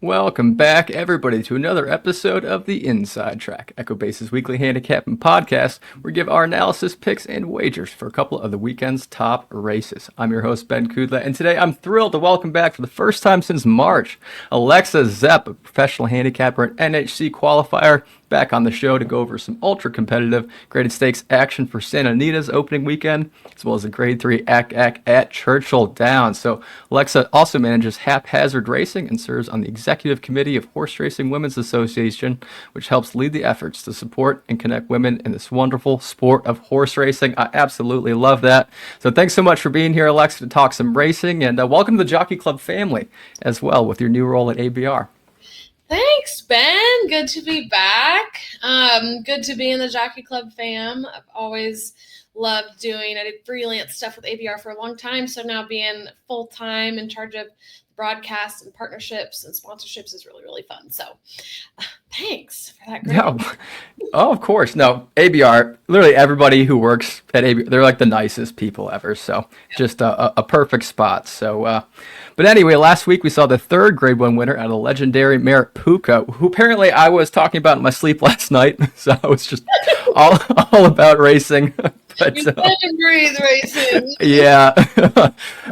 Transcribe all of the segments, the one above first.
Welcome back, everybody, to another episode of the Inside Track, EchoBase's weekly handicapping podcast, where we give our analysis, picks, and wagers for a couple of the weekend's top races. I'm your host, Ben Kudla, and today I'm thrilled to welcome back for the first time since March, Alexa Zepp, a professional handicapper and NHC qualifier, back on the show to go over some ultra-competitive graded stakes action for Santa Anita's opening weekend, as well as a Grade 3 Ack Ack at Churchill Downs. So Alexa also manages Haphazard Racing and serves on the executive committee of Horse Racing Women's Association, which helps lead the efforts to support and connect women in this wonderful sport of horse racing. I absolutely love that. So thanks so much for being here, Alexa, to talk some racing, and welcome to the Jockey Club family as well with your new role at ABR. Thanks, Ben. Good to be back. Good to be in the Jockey Club fam. I've always loved I did freelance stuff with ABR for a long time, so now being full-time in charge of broadcast and partnerships and sponsorships is really, really fun. So thanks for that. No. Oh, of course. No, ABR, literally everybody who works at ABR, they're like the nicest people ever. So just a perfect spot. So, but anyway, last week we saw the third Grade 1 winner out of the legendary mare Puka, who apparently I was talking about in my sleep last night. So I was just all about racing. But, you live and breathe racing. Yeah,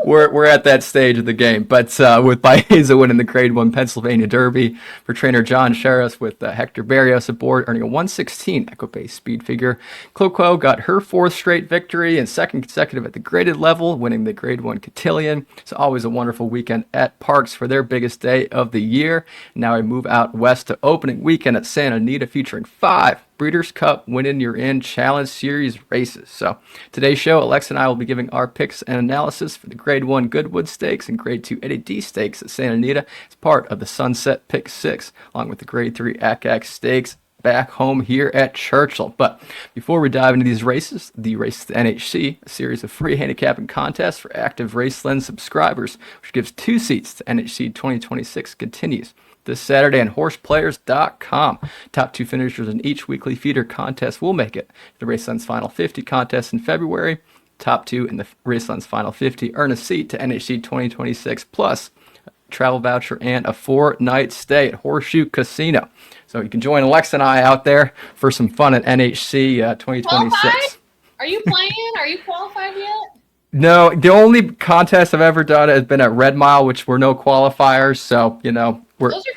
we're at that stage of the game. But with Baeza winning the Grade 1 Pennsylvania Derby for trainer John Sheriff with Hector Barrios aboard, earning a 116 EchoBase speed figure. Cloquo got her fourth straight victory and second consecutive at the graded level, winning the Grade 1 Cotillion. It's always a wonderful weekend at Parks for their biggest day of the year. Now I move out west to opening weekend at Santa Anita, featuring 5 Breeders' Cup Winning You're In Challenge Series races. So today's show, Alexa and I will be giving our picks and analysis for the Grade 1 Goodwood Stakes and Grade 2 Eddie D Stakes at Santa Anita as part of the Sunset Pick 6, along with the Grade 3 Ack Ack Stakes back home here at Churchill. But before we dive into these races, the Race to the NHC, a series of free handicapping contests for active RaceLens subscribers, which gives 2 seats to NHC 2026, continues this Saturday on horseplayers.com. Top 2 finishers in each weekly feeder contest will make it. The RaceLens Final 50 contest in February. Top 2 in the RaceLens Final 50 earn a seat to NHC 2026, plus a travel voucher and a 4-night stay at Horseshoe Casino. So you can join Alexa and I out there for some fun at NHC 2026. Qualified? Are you playing? Are you qualified yet? No, the only contest I've ever done has been at Red Mile, which were no qualifiers. So, those are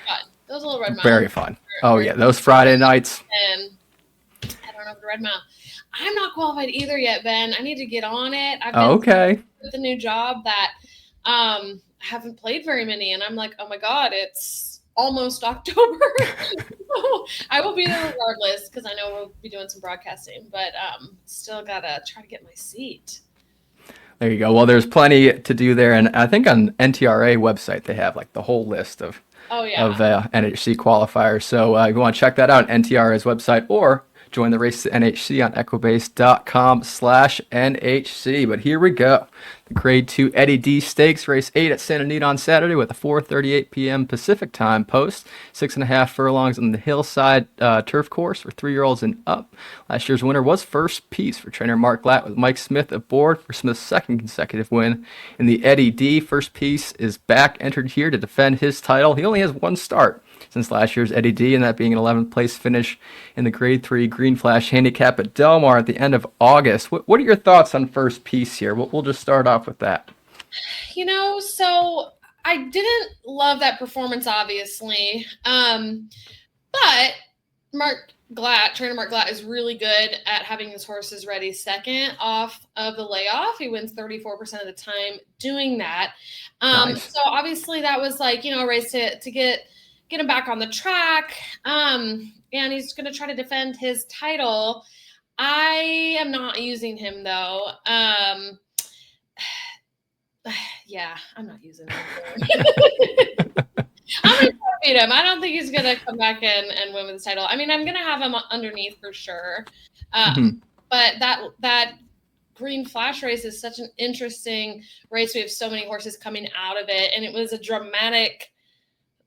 fun. Those little Red Mile. Very fun. Oh, yeah, those Friday nights. And I don't know the Red Mile. I'm not qualified either yet, Ben. I need to get on it. I've been with the new job that I haven't played very many, and I'm like, oh my God, it's almost October. So I will be there regardless because I know we'll be doing some broadcasting, but still gotta try to get my seat. There you go. Well, there's plenty to do there, and I think on NTRA website they have like the whole list of NHC qualifiers. So if you want to check that out on NTRA's website, or join the Race to NHC on EchoBase.com/NHC. But here we go. The Grade 2 Eddie D Stakes, Race 8 at Santa Anita on Saturday with a 4:38 p.m. Pacific Time post. 6.5 furlongs on the hillside turf course for 3-year-olds and up. Last year's winner was First Piece for trainer Mark Glatt, with Mike Smith aboard for Smith's second consecutive win in the Eddie D. First Piece is back, entered here to defend his title. He only has one start since last year's Eddie D, and that being an 11th place finish in the Grade 3 Green Flash Handicap at Del Mar at the end of August. What are your thoughts on First Piece here? We'll just start off with that. So I didn't love that performance, obviously, but trainer Mark Glatt is really good at having his horses ready second off of the layoff. He wins 34% of the time doing that. Nice. So obviously that was like, a race to get him back on the track. And he's going to try to defend his title. I am not using him though. Yeah, I'm not using him. I'm going to beat him. I don't think he's going to come back and win with the title. I mean, I'm going to have him underneath for sure. But that Green Flash race is such an interesting race. We have so many horses coming out of it, and it was a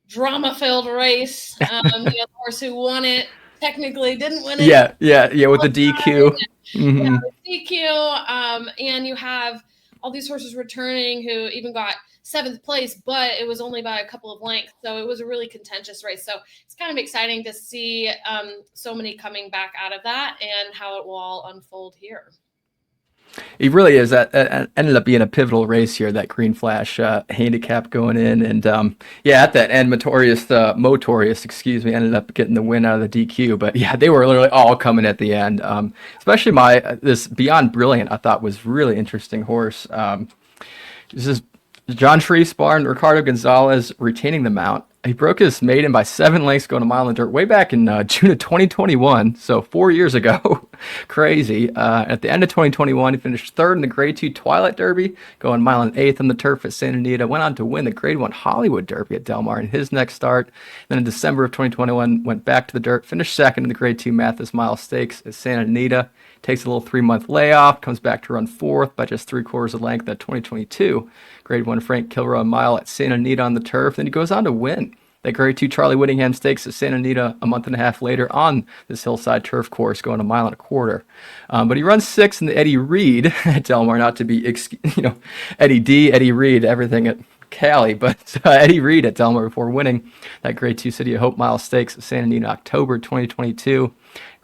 drama-filled race. The horse who won it technically didn't win it. Yeah, with the DQ. Yeah, with DQ. And you have all these horses returning who even got 7th place, but it was only by a couple of lengths. So it was a really contentious race. So it's kind of exciting to see so many coming back out of that and how it will all unfold here. It really is. That ended up being a pivotal race here, that Green Flash handicap going in. And yeah, at that end, Motorious, excuse me, ended up getting the win out of the DQ. But yeah, they were literally all coming at the end. Especially this Beyond Brilliant, I thought was really interesting horse. This is John Shreef's barn, Ricardo Gonzalez retaining the mount. He broke his maiden by 7 lengths going a mile in dirt way back in June of 2021, so 4 years ago. Crazy. At the end of 2021, he finished 3rd in the Grade 2 Twilight Derby, going a mile and 1/8 on the turf at Santa Anita. Went on to win the Grade 1 Hollywood Derby at Del Mar in his next start. Then in December of 2021, went back to the dirt, finished 2nd in the Grade 2 Mathis Mile Stakes at Santa Anita. Takes a little 3-month layoff, comes back to run 4th by just 3/4 of length at 2022 Grade 1 Frank Kilroy Mile at Santa Anita on the turf. Then he goes on to win that Grade 2 Charlie Whittingham Stakes at Santa Anita a month and a half later on this hillside turf course, going a mile and a quarter. But he runs 6th in the Eddie Reed at Del Mar, not to be, Eddie D, Eddie Reed, everything at Cali, but Eddie Reed at Del Mar before winning that Grade 2 City of Hope Mile Stakes at Santa Anita in October 2022.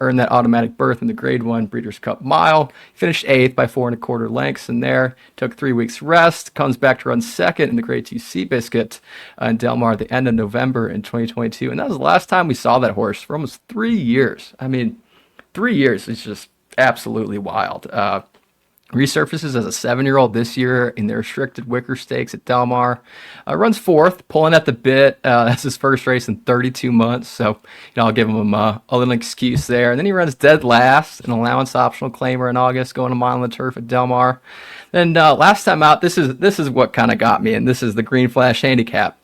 Earned that automatic berth in the Grade 1 Breeders' Cup Mile. Finished 8th by 4 1/4 lengths in there. Took 3 weeks rest. Comes back to run 2nd in the Grade 2 Seabiscuit in Del Mar at the end of November in 2022. And that was the last time we saw that horse for almost 3 years. I mean, 3 years is just absolutely wild. Resurfaces as a 7-year-old this year in the restricted Wicker Stakes at Del Mar. Runs 4th, pulling at the bit. That's his first race in 32 months, so I'll give him a little excuse there. And then he runs dead last, an allowance optional claimer in August, going a mile on the turf at Del Mar. Then last time out, this is what kind of got me, and this is the Green Flash handicap.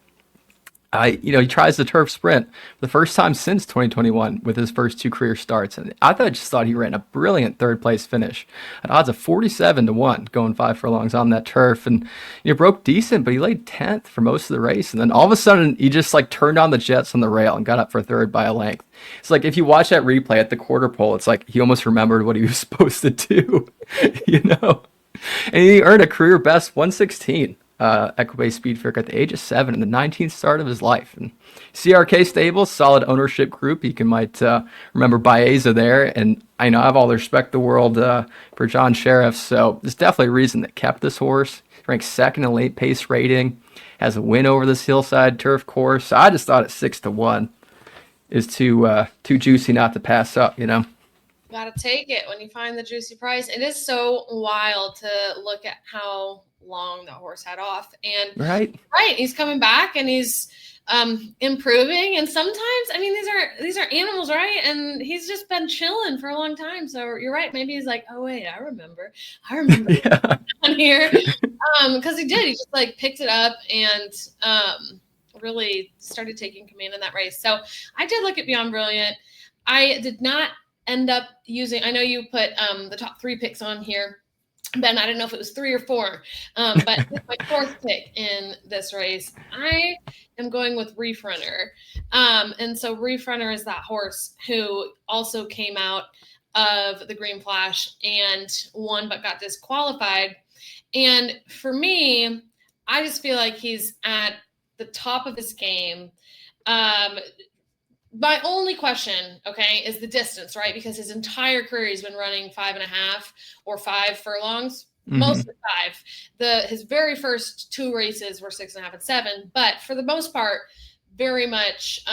He tries the turf sprint for the first time since 2021 with his first 2 career starts. And I just thought he ran a brilliant 3rd place finish at odds of 47-1, going 5 furlongs on that turf. And he broke decent, but he laid 10th for most of the race. And then all of a sudden, he just turned on the jets on the rail and got up for 3rd by a length. It's like if you watch that replay at the quarter pole, it's like he almost remembered what he was supposed to do, And he earned a career best 116. Equibase Speed Fair at the age of 7 in the 19th start of his life. And CRK Stables, solid ownership group. You might remember Baeza there, and I have all the respect in the world for John Sheriff. So there's definitely a reason that kept this horse. Ranks 2nd in late pace rating, has a win over this hillside turf course. So I just thought at 6-1 is too juicy not to pass up. Gotta take it when you find the juicy price. It is so wild to look at how long the horse had off, and right, he's coming back and he's improving. And sometimes, these are animals, right? And he's just been chilling for a long time. So you're right. Maybe he's like, oh wait, I remember yeah. on here, because he just picked it up and really started taking command in that race. So I did look at Beyond Brilliant. I did not end up using, I know you put the top 3 picks on here, Ben. I don't know if it was 3 or 4, but it's my 4th pick in this race. I am going with Reef Runner. And so Reef Runner is that horse who also came out of the Green Flash and won but got disqualified. And for me, I just feel like he's at the top of his game. My only question, is the distance, right? Because his entire career he's been running 5.5 or 5 furlongs, mostly 5. His very first 2 races were 6.5 and 7, but for the most part, very much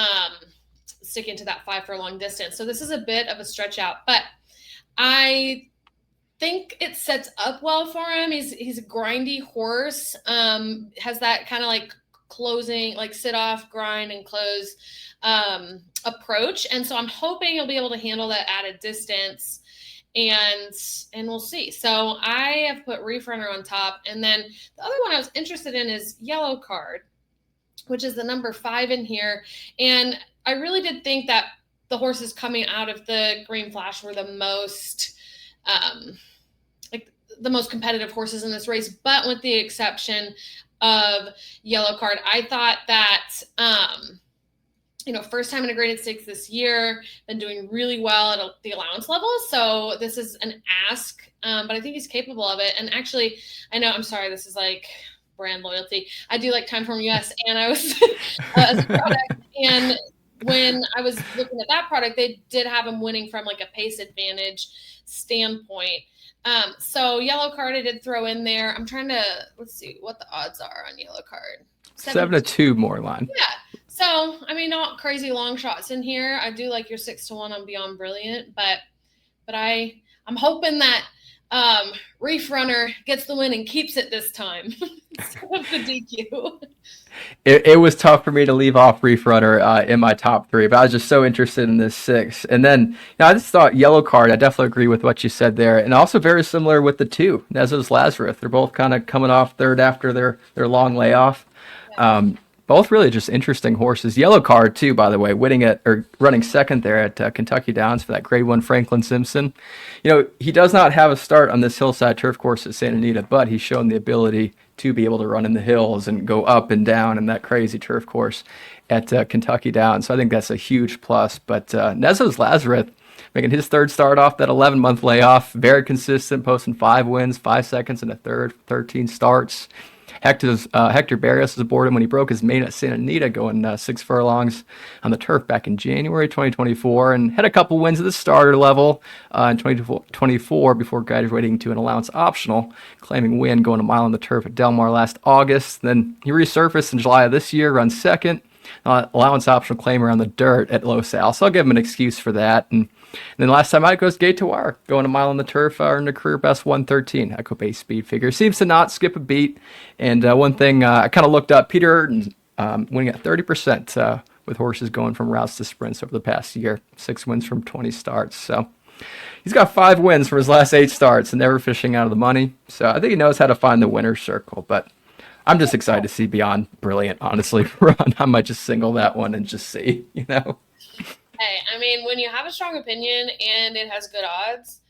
sticking to that 5 furlong distance. So this is a bit of a stretch out, but I think it sets up well for him. He's a grindy horse, has that kind of closing, sit off, grind, and close approach. And so I'm hoping he'll be able to handle that added distance, and we'll see. So I have put Reef Runner on top. And then the other one I was interested in is Yellow Card, which is the number 5 in here. And I really did think that the horses coming out of the Green Flash were the most the most competitive horses in this race, but with the exception of Yellow Card, I thought that First time in a graded stakes this year, been doing really well at the allowance level. So this is an ask, but I think he's capable of it. And actually, I know, I'm sorry, this is like brand loyalty. I do like Timeform US, and I was as a product. And when I was looking at that product, they did have him winning from like a pace advantage standpoint. So yellow card I did throw in there. I'm trying to, let's see what the odds are on yellow card. 7-2 more line. Yeah. So, I mean, not crazy long shots in here. I do like your 6-1 on Beyond Brilliant, but I'm hoping that Reef Runner gets the win and keeps it this time instead of the DQ. It was tough for me to leave off Reef Runner in my top 3, but I was just so interested in this 6. And then I just thought yellow card. I definitely agree with what you said there, and also very similar with the 2. Nezos Lazarus. They're both kind of coming off third after their long layoff. Both really just interesting horses. Yellow card too, by the way, running second there at Kentucky Downs for that Grade 1 Franklin Simpson. He does not have a start on this hillside turf course at Santa Anita, but he's shown the ability to be able to run in the hills and go up and down in that crazy turf course at Kentucky Downs. So I think that's a huge plus. But Nezos Lazarus making his third start off that 11-month layoff, very consistent, posting 5 wins, 5 seconds in a third, 13 starts. Hector Barrios was aboard him when he broke his main at Santa Anita, going 6 furlongs on the turf back in January 2024, and had a couple wins at the starter level in 2024 before graduating to an allowance optional, claiming win going a mile on the turf at Del Mar last August. Then he resurfaced in July of this year, run second, allowance optional claimer on the dirt at Los Al. So I'll give him an excuse for that. And then last time out, it goes gate to wire, going a mile on the turf, earned a career best 113 Echo Base speed figure. Seems to not skip a beat. And one thing I kind of looked up, Peter Urton winning at 30% with horses going from routes to sprints over the past year. 6 wins from 20 starts. So he's got 5 wins from his last 8 starts and never fishing out of the money. So I think he knows how to find the winner's circle. But I'm just excited to see Beyond Brilliant, honestly, run. I might just single that one and just see, Hey, I mean, when you have a strong opinion and it has good odds,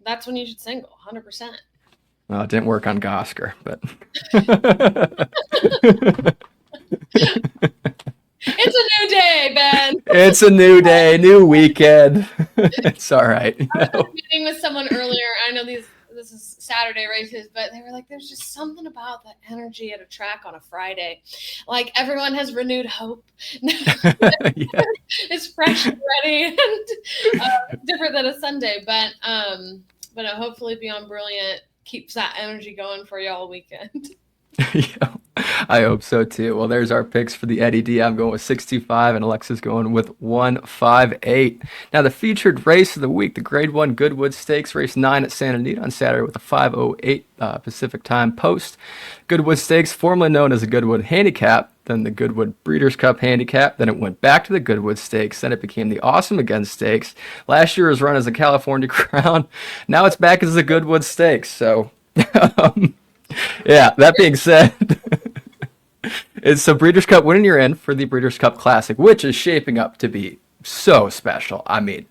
that's when you should single, 100%. Well, it didn't work on Gosker, but it's a new day, Ben. It's a new day, new weekend. It's all right. I was meeting with someone earlier. I know this is Saturday races, but they were like, there's just something about the energy at a track on a Friday. Like everyone has renewed hope. Yeah. It's fresh and ready and different than a Sunday. But hopefully Beyond Brilliant keeps that energy going for you all weekend. Yeah, I hope so too. Well, there's our picks for the Eddie D. I'm going with 625 and Alexa's going with 158. Now, the featured race of the week, the Grade 1 Goodwood Stakes, race 9 at Santa Anita on Saturday with a 5:08 Pacific time post. Goodwood Stakes, formerly known as the Goodwood Handicap, then the Goodwood Breeders' Cup Handicap, then it went back to the Goodwood Stakes, then it became the Awesome Again Stakes. Last year it was run as the California Crown. Now it's back as the Goodwood Stakes. So, yeah, that being said, it's the Breeders' Cup winning you're in for the Breeders' Cup Classic, which is shaping up to be so special. I mean,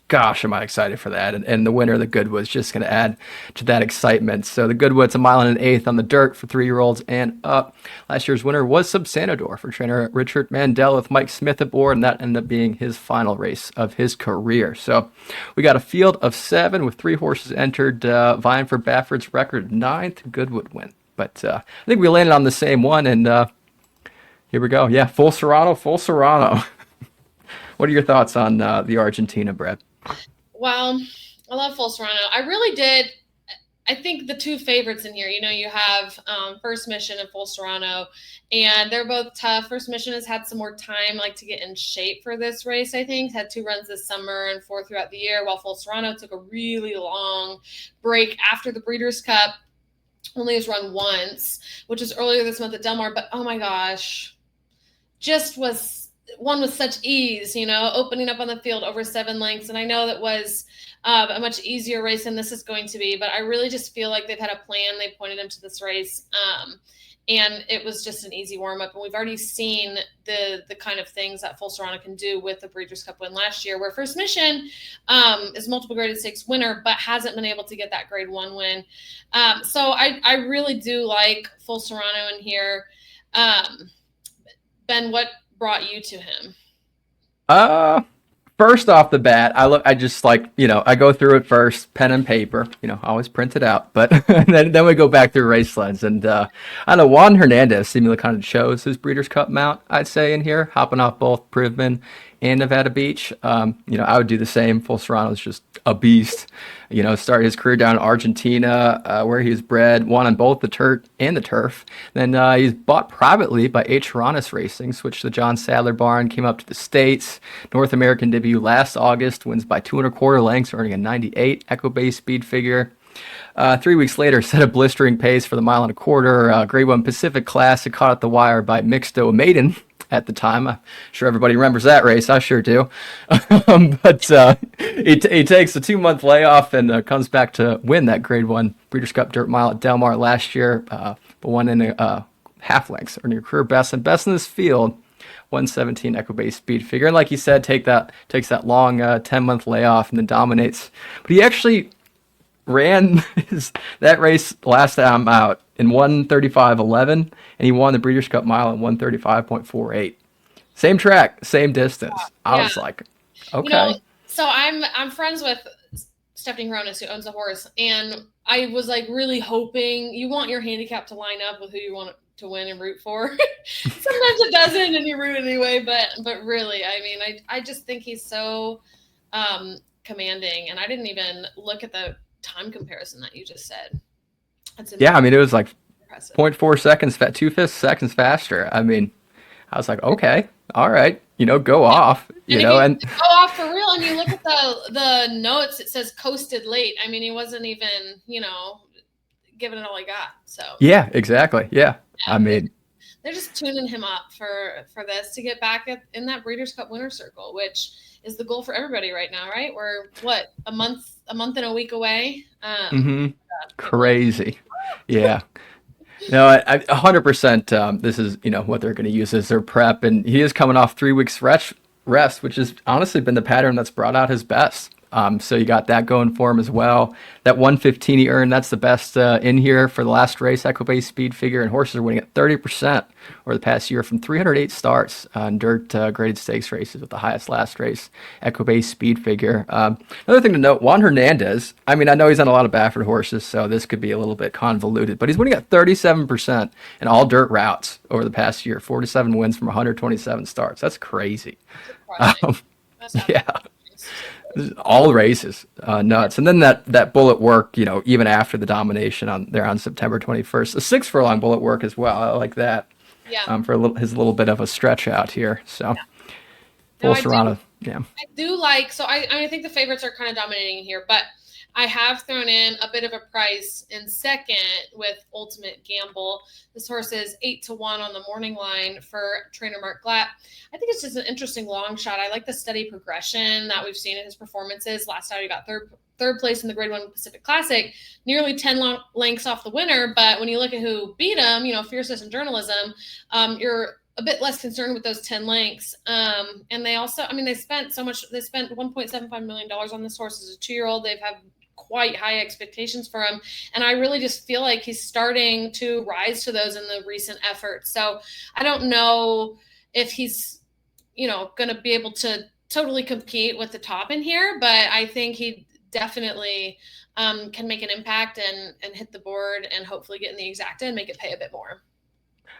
gosh, am I excited for that. And the winner, the Goodwood's just going to add to that excitement. So the Goodwood's a mile and an eighth on the dirt for 3-year-olds and up. Last year's winner was Subsanador for trainer Richard Mandel with Mike Smith aboard, and that ended up being his final race of his career. So we got a field of 7 with 3 horses entered, vying for Bafford's record 9th Goodwood win. But I think we landed on the same one, and here we go. Yeah, full Serrano. What are your thoughts on the Argentina, Brett? Well, I love Full Serrano. I really did. I think the 2 favorites in here, you have First Mission and Full Serrano, and they're both tough. First Mission has had some more time to get in shape for this race, I think. Had 2 runs this summer and 4 throughout the year, while Full Serrano took a really long break after the Breeders' Cup. Only has run once, which was earlier this month at Del Mar, but oh my gosh, just was one with such ease, opening up on the field over 7 lengths. And I know that was a much easier race than this is going to be, but I really just feel like they've had a plan. They pointed him to this race. And it was just an easy warm-up. And we've already seen the kind of things that Full Serrano can do with the Breeders' Cup win last year, where First Mission is multiple graded stakes winner, but hasn't been able to get that grade 1 win. So I really do like Full Serrano in here. Ben, what brought you to him? Uh, First off the bat, I just like, I go through it first, pen and paper, always print it out, but then we go back through race sleds. And I know Juan Hernandez seemingly kind of chose his Breeders' Cup mount, I'd say, in here, hopping off both Priveman and Nevada Beach. I would do the same. Full Serrano's just a beast. Started his career down in Argentina, where he was bred, won on both the turf and the turf. Then he's bought privately by H. Haranis Racing, switched to the John Sadler barn, came up to the States, North American debut last August, wins by 2 1/4 lengths, earning a 98 Echo Base speed figure. 3 weeks later, set a blistering pace for the 1.25 mile. Grade 1 Pacific Classic, caught at the wire by Mixto Maiden at the time. I'm sure everybody remembers that race. I sure do. But he takes a 2 month layoff and comes back to win that Grade 1 Breeders' Cup Dirt Mile at Del Mar last year, but won in half lengths, earning a career best and best in this field. 117 Echo Base speed figure. And like you said, takes that long 10-month layoff and then dominates. But he actually ran that race last time out in 1:35.11, and he won the Breeders' Cup Mile in 1:35.48. Same track, same distance. I was like, okay. So I'm friends with Stephanie Hronis, who owns the horse, and I was like really hoping you want your handicap to line up with who you want to win and root for. Sometimes it doesn't, and you root anyway. But really, I mean, I just think he's so commanding, and I didn't even look at the time comparison that you just said. Yeah, I mean, it was like 0.4 seconds, 2/5 seconds faster. I mean, I was like, okay, all right, go off, and go off for real. And you look at the notes, it says coasted late. I mean, he wasn't even, giving it all he got. So yeah, exactly. Yeah. I mean, they're just tuning him up for this to get back in that Breeders' Cup winner circle, which is the goal for everybody right now, right? We're a month and a week away. Crazy. Yeah. No, I 100%. This is what they're going to use as their prep, and he is coming off 3 weeks rest, which has honestly been the pattern that's brought out his best. So you got that going for him as well. That 115 he earned, that's the best in here for the last race, Echo Base speed figure, and horses are winning at 30% over the past year from 308 starts on dirt graded stakes races with the highest last race, Echo Base speed figure. Another thing to note, Juan Hernandez, I mean, I know he's on a lot of Baffert horses, so this could be a little bit convoluted, but he's winning at 37% in all dirt routes over the past year, 47 wins from 127 starts. That's crazy. Yeah. All races, nuts. And then that bullet work, even after the domination on September 21st, a 6 furlong bullet work as well. I like that. Yeah. For his little bit of a stretch out here. So, Full Serrano. Yeah. I do like. So I think the favorites are kind of dominating here, but I have thrown in a bit of a price in second with Ultimate Gamble. This horse is 8-1 on the morning line for trainer Mark Glatt. I think it's just an interesting long shot. I like the steady progression that we've seen in his performances. Last time he got third place in the Grade 1 Pacific Classic, nearly 10 lengths off the winner. But when you look at who beat him, fiercest in journalism, you're a bit less concerned with those 10 lengths. And they also, they spent so much. They spent $1.75 million on this horse as a 2-year-old. They've had quite high expectations for him. And I really just feel like he's starting to rise to those in the recent efforts. So I don't know if he's, going to be able to totally compete with the top in here, but I think he definitely can make an impact and hit the board and hopefully get in the exacta and make it pay a bit more.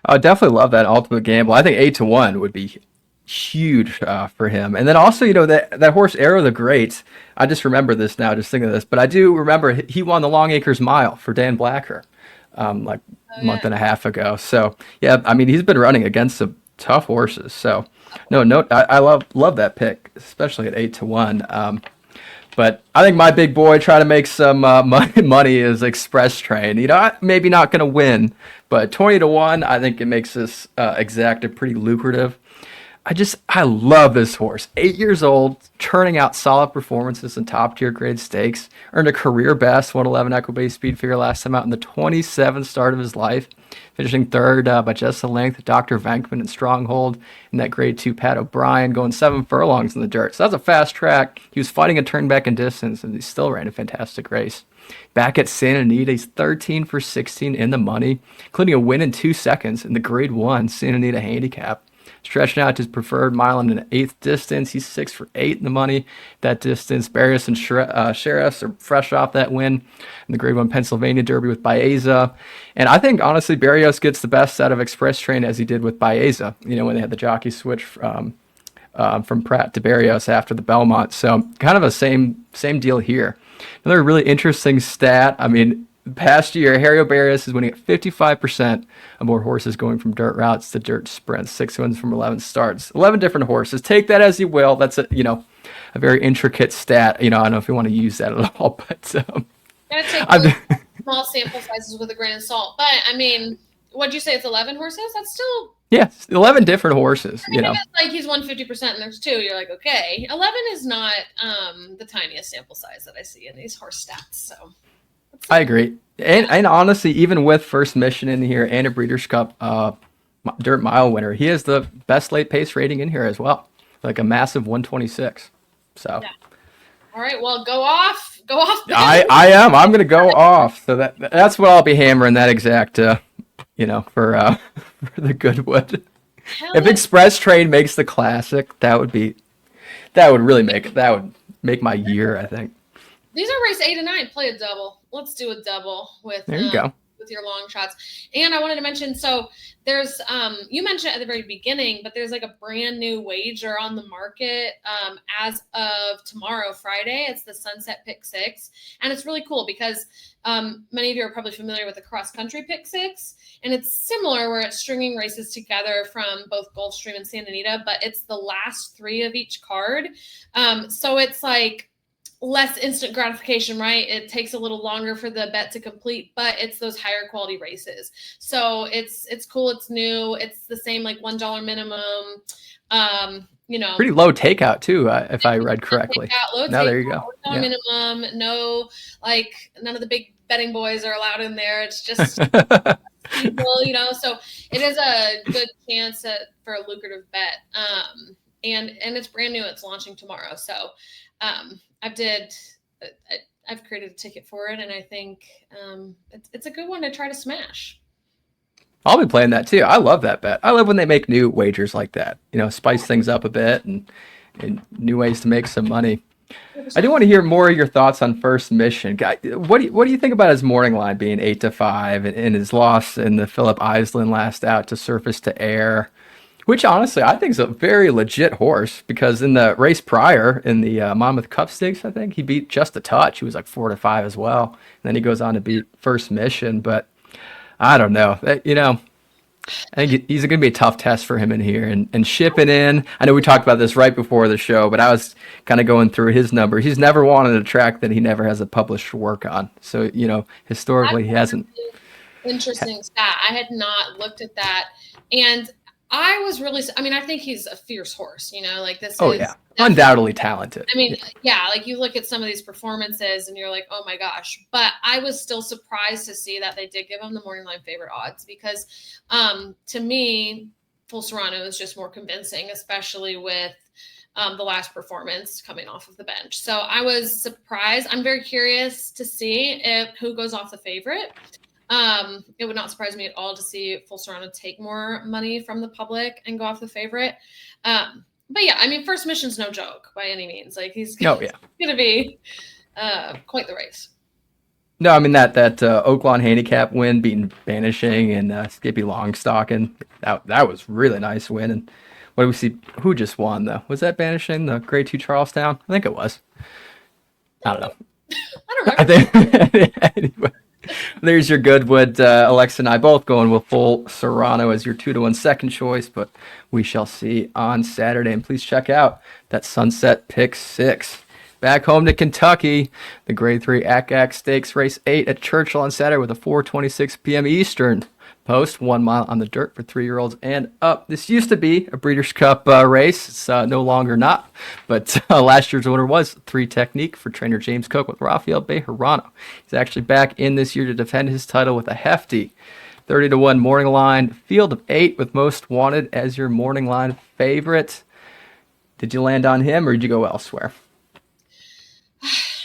I definitely love that Ultimate Gamble. I think 8-1 would be huge for him. And then also, that horse Arrow the Great, I just remember this now, just thinking of this, but I do remember he won the Long Acres Mile for Dan Blacker a month and a half ago. So yeah, he's been running against some tough horses. So I love that pick, especially at 8-1. But I think my big boy trying to make some money is Express Train. Maybe not going to win, but 20-1, I think it makes this exacta pretty lucrative. I love this horse. 8 years old, churning out solid performances in top-tier grade stakes. Earned a career best 111 Echo Base speed figure last time out in the 27th start of his life. Finishing third by just a length, Dr. Venkman and Stronghold in that grade 2 Pat O'Brien, going 7 furlongs in the dirt. So that's a fast track. He was fighting a turn back in distance, and he still ran a fantastic race. Back at Santa Anita, he's 13 for 16 in the money, including a win in 2 seconds in the grade 1 Santa Anita handicap. stretching out his preferred mile in an eighth distance. He's 6 for 8 in the money that distance. Barrios and Sheriffs are fresh off that win in the Grade 1 Pennsylvania Derby with Baeza. And I think, honestly, Barrios gets the best out of Express Train as he did with Baeza, when they had the jockey switch from Pratt to Barrios after the Belmont. So kind of a same deal here. Another really interesting stat. I mean, past year, Harry Barrios is winning at 55% of more horses going from dirt routes to dirt sprints. 6 wins from 11 starts. 11 different horses. Take that as you will. That's a very intricate stat. I don't know if you want to use that at all, but gotta take small sample sizes with a grain of salt. But I mean, what'd you say? It's 11 horses. That's still 11 different horses. I mean, if it's like he's won 50% and there's 2, you're like, okay. 11 is not the tiniest sample size that I see in these horse stats. So. I agree. And honestly, even with First Mission in here and a Breeders' Cup Dirt Mile winner, he has the best late pace rating in here as well. Like a massive 126. So. Yeah. All right. Well, go off. I am. I'm going to go off. So that's what I'll be hammering that exact, for the Goodwood. If Express Train makes the Classic, that would really make my year, I think. These are race 8 and 9. Play a double. Let's do a double with there you go. With your long shots. And I wanted to mention, so there's you mentioned it at the very beginning, but there's like a brand new wager on the market as of tomorrow, Friday. It's the Sunset Pick 6, and it's really cool because many of you are probably familiar with the cross country Pick 6, and it's similar where it's stringing races together from both Gulfstream and Santa Anita, but it's the last 3 of each card. So it's like less instant gratification, right? It takes a little longer for the bet to complete, but it's those higher quality races. So it's cool. It's new. It's the same, like $1 minimum. Pretty low takeout too, if I read correctly. There you go. No minimum. No, like none of the big betting boys are allowed in there. It's just people, So it is a good chance for a lucrative bet. And it's brand new. It's launching tomorrow. So. I've created a ticket for it, and I think it's a good one to try to smash. I'll be playing that too. I love that bet. I love when they make new wagers like that. Spice things up a bit and new ways to make some money. I do want to hear more of your thoughts on First Mission. What do you think about his morning line being 8-5 and his loss in the Phillip Island last out to Surface to Air? Which, honestly, I think is a very legit horse because in the race prior, in the Monmouth Cup Stakes, I think, he beat Just a Touch. He was like 4-5 as well. And then he goes on to beat First Mission. But I don't know. I think he's going to be a tough test for him in here. And shipping in, I know we talked about this right before the show, but I was kind of going through his numbers. He's never wanted a track that he never has a published work on. So, historically, he hasn't. Interesting stat. I had not looked at that. And I was really, I think he's a fierce horse, like this. Oh, yeah. Undoubtedly talented. Like you look at some of these performances and you're like, oh my gosh. But I was still surprised to see that they did give him the morning line favorite odds because to me, Full Serrano is just more convincing, especially with the last performance coming off of the bench. So I was surprised. I'm very curious to see who goes off the favorite. It would not surprise me at all to see Full Serrano take more money from the public and go off the favorite. But yeah, First Mission's no joke by any means. Like he's going to be quite the race. No, that Oaklawn handicap win beating Banishing and Skippy Longstocking, that was really nice win. And what do we see? Who just won though? Was that Banishing, the Grade 2 Charlestown? I think it was. I don't know. I don't remember. Anyway. There's your Goodwood. Alexa and I both going with Full Serrano as your 2-1 second choice, but we shall see on Saturday. And please check out that Sunset Pick 6. Back home to Kentucky, the Grade 3 Ack Ack Stakes Race 8 at Churchill on Saturday with a 4:26 p.m. Eastern post, 1 mile on the dirt for 3-year-olds and up. This used to be a Breeders' Cup race. It's no longer not, but last year's winner was 3 Technique for trainer James Cook with Rafael Bejarano. He's actually back in this year to defend his title with a hefty 30-1 morning line, field of 8 with Most Wanted as your morning line favorite. Did you land on him or did you go elsewhere?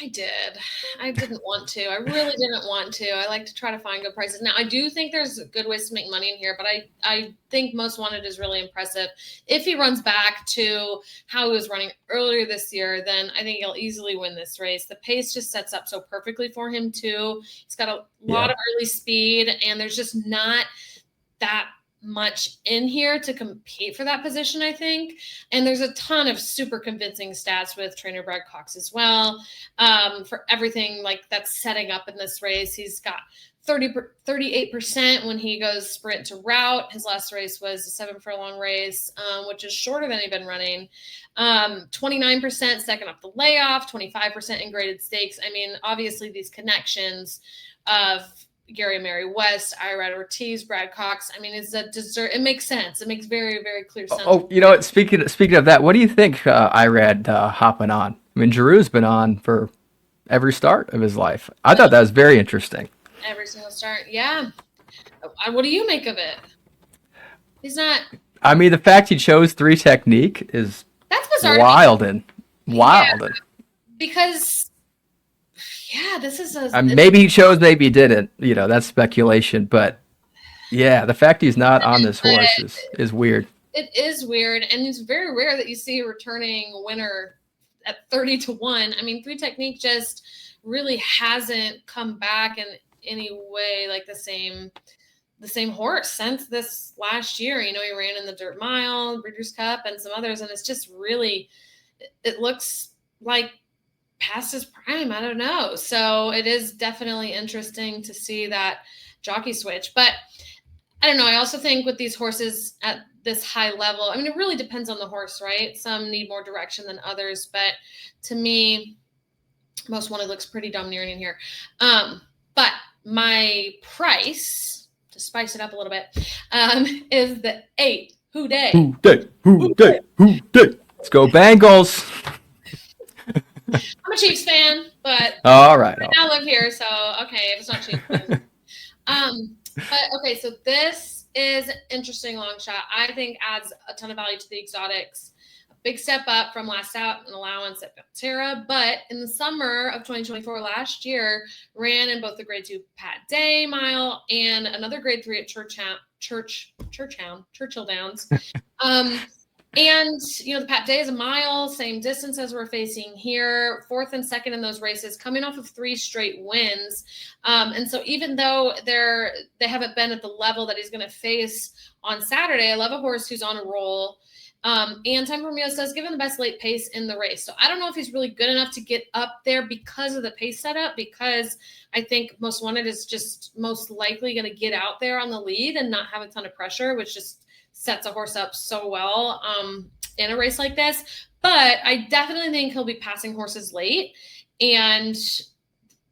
I did. I didn't want to. I really didn't want to. I like to try to find good prices. Now, I do think there's good ways to make money in here, but I think Most Wanted is really impressive. If he runs back to how he was running earlier this year, then I think he'll easily win this race. The pace just sets up so perfectly for him, too. He's got a lot of early speed, and there's just not that much in here to compete for that position, I think. And there's a ton of super convincing stats with trainer Brad Cox as well, for everything like that's setting up in this race. He's got 38% when he goes sprint to route. His last race was a 7 furlong race, which is shorter than he'd been running. 29% second off the layoff, 25% in graded stakes. I mean, obviously these connections of Gary Mary West, Irad Ortiz, Brad Cox. I mean, it makes sense. It makes very, very clear sense. Oh, you know what? Speaking of that, what do you think Irad hopping on? I mean, Giroux's been on for every start of his life. I thought that was very interesting. Every single start, yeah. What do you make of it? He's not. I mean, the fact he chose 3 Technique is wild and wild. Yeah, because. Yeah, this is maybe he chose, maybe he didn't. You know, that's speculation. But yeah, the fact he's not on this horse is weird. It is weird, and it's very rare that you see a returning winner at 30-1. I mean, 3 Technique just really hasn't come back in any way like the same horse since this last year. You know, he ran in the Dirt Mile, Breeders' Cup, and some others, and it's just really, it looks like past his prime. I don't know. So it is definitely interesting to see that jockey switch. But I don't know. I also think with these horses at this high level, I mean, it really depends on the horse, right? Some need more direction than others. But to me, Most Wanted looks pretty domineering in here. But my price, to spice it up a little bit, is the 8. Who Day? Who Day? Who Day? Who Day? Let's go Bengals. I'm a Chiefs fan, but all right. I now live here, so okay, if it's not Chiefs fan. But okay, so this is an interesting long shot. I think adds a ton of value to the exotics. A big step up from last out an allowance at Belterra, but in the summer of 2024, last year, ran in both the Grade 2 Pat Day Mile and another Grade 3 at Churchill Downs. And, you know, the Pat Day is a mile, same distance as we're facing here, 4th and 2nd in those races, coming off of 3 straight wins. And so even though they haven't been at the level that he's going to face on Saturday, I love a horse who's on a roll. And Time for Meals does give him the best late pace in the race. So I don't know if he's really good enough to get up there because of the pace setup, because I think Most Wanted is just most likely going to get out there on the lead and not have a ton of pressure, which just sets a horse up so well in a race like this. But I definitely think he'll be passing horses late and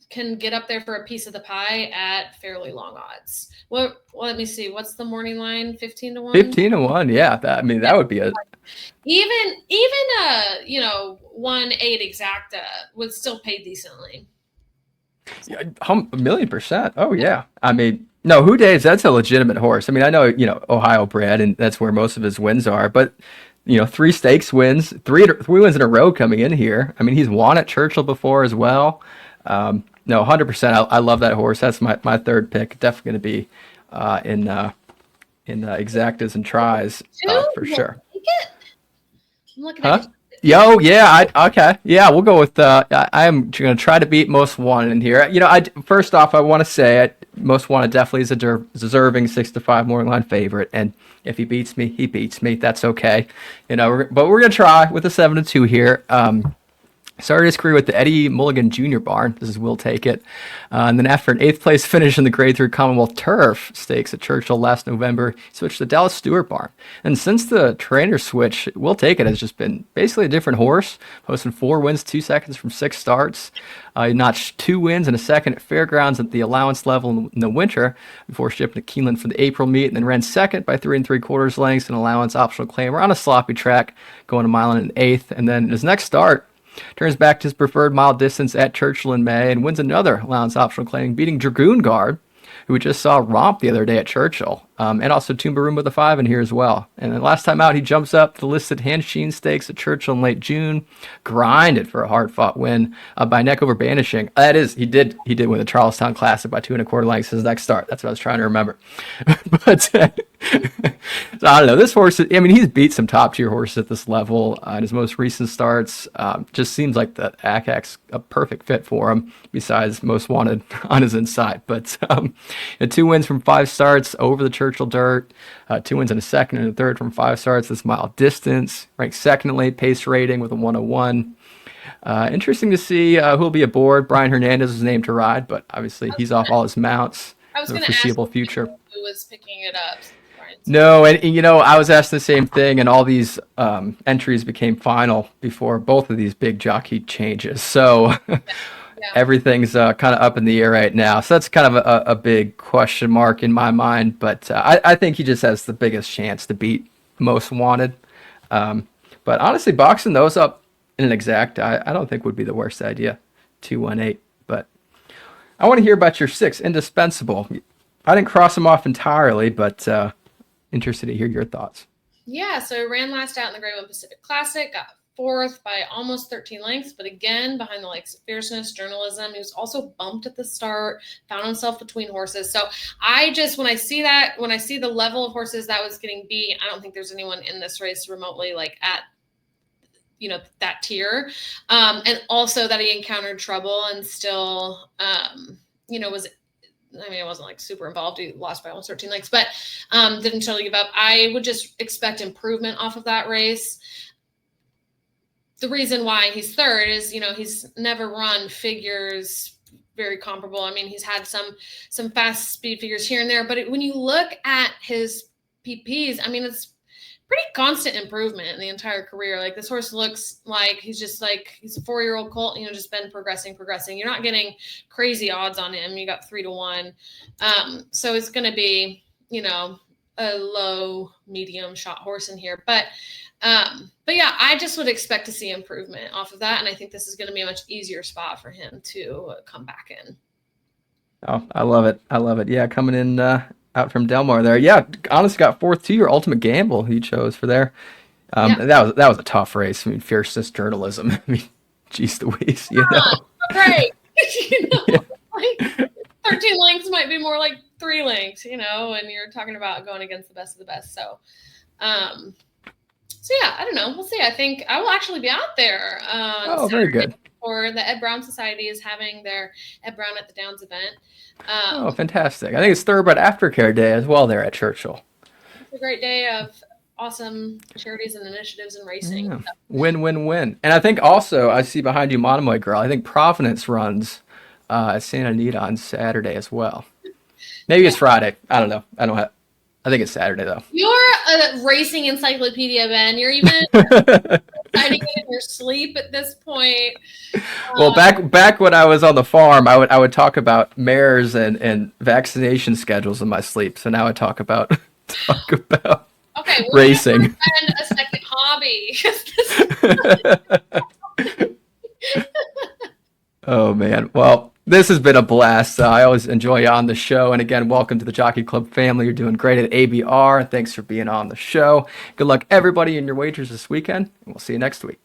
can get up there for a piece of the pie at fairly long odds. Well, let me see. What's the morning line? 15-1? 15-1, yeah. That would be a even a 1-8 exacta would still pay decently. Yeah, 1,000,000%. Oh yeah. I mean, no, Who Days, that's a legitimate horse. I mean, I know, Ohio bred, and that's where most of his wins are, but 3 stakes wins, three wins in a row coming in here. I mean, he's won at Churchill before as well. No, 100%. I love that horse. That's my third pick. Definitely going to be in exactas and tries for sure. I'm looking at it. Yo, yeah, okay, yeah, we'll go with. I am going to try to beat Most Wanted in here. First off, I want to say Most Wanted definitely is a deserving 6-5 morning line favorite, and if he beats me, he beats me. That's okay, but we're going to try with a 7-2 here. Started his career with the Eddie Mulligan Jr. barn. This is Will Take It. And then after an 8th place finish in the Grade 3 Commonwealth Turf Stakes at Churchill last November, he switched to the Dallas Stewart barn. And since the trainer switch, Will Take It has just been basically a different horse, posting 4 wins, 2 seconds from 6 starts. He notched 2 wins and a second at Fairgrounds at the allowance level in the winter before shipping to Keeneland for the April meet, and then ran second by 3 3/4 lengths in allowance optional claimer on a sloppy track, going a mile and an eighth. And then in his next start, turns back to his preferred mile distance at Churchill in May and wins another allowance optional claim, beating Dragoon Guard, who we just saw romp the other day at Churchill. And also Toombaroom with a 5 in here as well. And then last time out, he jumps up the listed Handsheen Stakes at Churchill in late June, grinded for a hard-fought win by neck over banishing. That is, he did win the Charlestown Classic by 2¼ lengths his next start. That's what I was trying to remember. But so I don't know. This horse, I mean, he's beat some top-tier horses at this level in his most recent starts. Just seems like the Ack Ack's a perfect fit for him, besides most wanted on his inside. But 2 wins from 5 starts over the Churchill Dirt, 2 wins in a second and a third from 5 starts this mile distance, ranked second in late pace rating with a 101. Interesting to see who'll be aboard. Brian Hernandez was named to ride, but obviously he's off all his mounts. I was in the going to ask foreseeable future. who was picking it up. No, and I was asked the same thing, and all these entries became final before both of these big jockey changes. So everything's kind of up in the air right now. So that's kind of a big question mark in my mind. But I think he just has the biggest chance to beat most wanted. But honestly, boxing those up in an exact, I don't think would be the worst idea. 218. But I want to hear about your 6, Indispensable. I didn't cross them off entirely, but interested to hear your thoughts. Yeah, so ran last out in the Grade 1 Pacific Classic, got 4th by almost 13 lengths, but again, behind the likes of fierceness, journalism. He was also bumped at the start, found himself between horses. So I just, when I see the level of horses that was getting beat, I don't think there's anyone in this race remotely like at, that tier. And also that he encountered trouble and still, it wasn't like super involved. He lost by almost 13 lengths, but didn't totally give up. I would just expect improvement off of that race. The reason why he's third is, he's never run figures very comparable. I mean, he's had some fast speed figures here and there, but when you look at his PPs, I mean, it's pretty constant improvement in the entire career. Like, this horse looks like he's a 4-year-old colt, just been progressing. You're not getting crazy odds on him. You got 3-1. So it's going to be, a low medium shot horse in here, but yeah, I just would expect to see improvement off of that. And I think this is going to be a much easier spot for him to come back in. Oh, I love it. Yeah. Coming in, out from Delmar there. Yeah, honestly got 4th to your Ultimate Gamble he chose for there. That was a tough race. I mean, fierceness, journalism. I mean, geez Louise, Right. Like 13 lengths might be more like 3 lengths, and you're talking about going against the best of the best. So yeah, I don't know. We'll see. I think I will actually be out there. Very good. Or the Ed Brown Society is having their Ed Brown at the Downs event. Fantastic. I think it's Thoroughbred Aftercare Day as well there at Churchill. It's a great day of awesome charities and initiatives and racing. Yeah. Win. And I think also, I see behind you, Monomoy Girl, I think Providence runs at Santa Anita on Saturday as well. Maybe it's Friday. I don't know. I think it's Saturday, though. You're a racing encyclopedia, Ben. You're even finding it in your sleep at this point. Well, back when I was on the farm, I would talk about mares and vaccination schedules in my sleep. So now I talk about racing. And a second hobby. Oh man. Well, this has been a blast. I always enjoy you on the show. And again, welcome to the Jockey Club family. You're doing great at ABR. Thanks for being on the show. Good luck, everybody, in your wagers this weekend. And we'll see you next week.